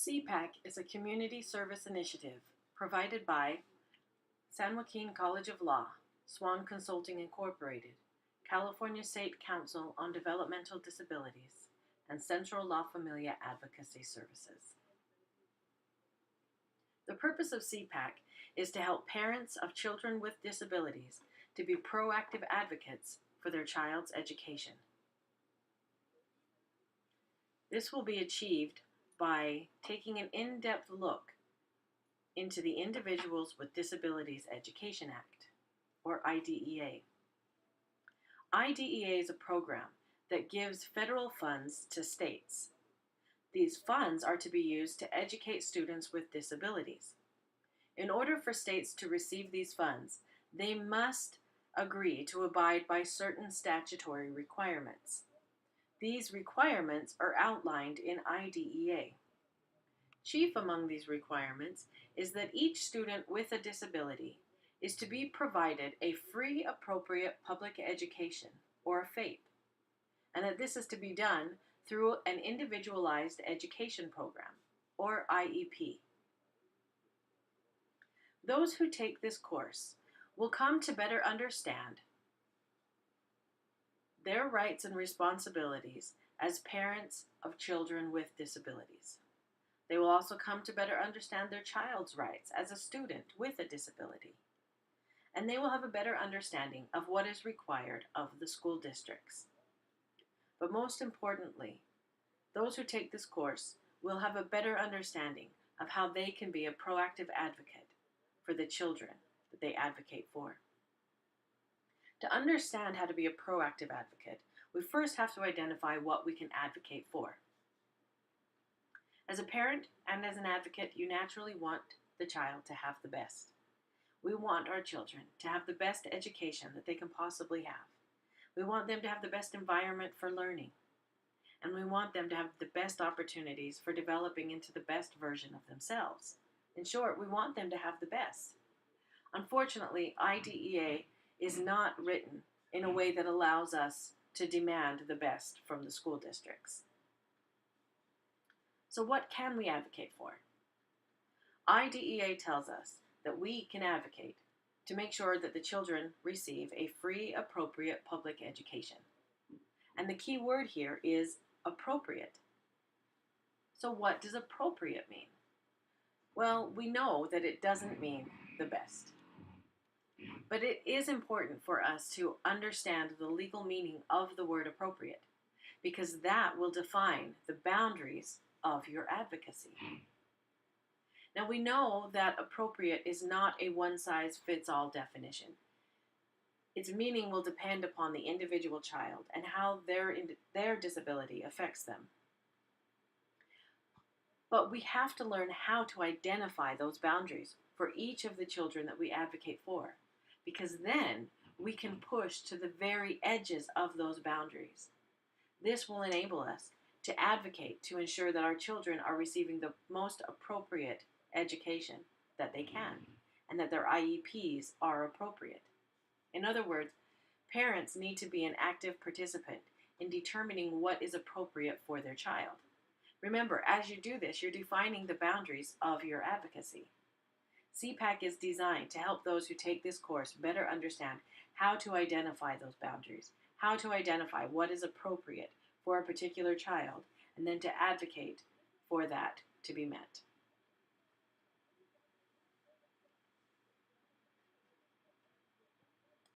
CPAC is a community service initiative provided by San Joaquin College of Law, Swan Consulting Incorporated, California State Council on Developmental Disabilities, and Central La Familia Advocacy Services. The purpose of CPAC is to help parents of children with disabilities to be proactive advocates for their child's education. This will be achieved by taking an in-depth look into the Individuals with Disabilities Education Act, or IDEA. IDEA is a program that gives federal funds to states. These funds are to be used to educate students with disabilities. In order for states to receive these funds, they must agree to abide by certain statutory requirements. These requirements are outlined in IDEA. Chief among these requirements is that each student with a disability is to be provided a free appropriate public education, or a FAPE, and that this is to be done through an individualized education program, or IEP. Those who take this course will come to better understand their rights and responsibilities as parents of children with disabilities. They will also come to better understand their child's rights as a student with a disability. And they will have a better understanding of what is required of the school districts. But most importantly, those who take this course will have a better understanding of how they can be a proactive advocate for the children that they advocate for. To understand how to be a proactive advocate, we first have to identify what we can advocate for. As a parent and as an advocate, you naturally want the child to have the best. We want our children to have the best education that they can possibly have. We want them to have the best environment for learning. And we want them to have the best opportunities for developing into the best version of themselves. In short, we want them to have the best. Unfortunately, IDEA is not written in a way that allows us to demand the best from the school districts. So what can we advocate for? IDEA tells us that we can advocate to make sure that the children receive a free, appropriate public education. And the key word here is appropriate. So what does appropriate mean? Well, we know that it doesn't mean the best. But it is important for us to understand the legal meaning of the word appropriate, because that will define the boundaries of your advocacy. Now, we know that appropriate is not a one-size-fits-all definition. Its meaning will depend upon the individual child and how their disability affects them. But we have to learn how to identify those boundaries for each of the children that we advocate for, because then we can push to the very edges of those boundaries. This will enable us to advocate to ensure that our children are receiving the most appropriate education that they can, and that their IEPs are appropriate. In other words, parents need to be an active participant in determining what is appropriate for their child. Remember, as you do this, you're defining the boundaries of your advocacy. CPAC is designed to help those who take this course better understand how to identify those boundaries, how to identify what is appropriate for a particular child, and then to advocate for that to be met.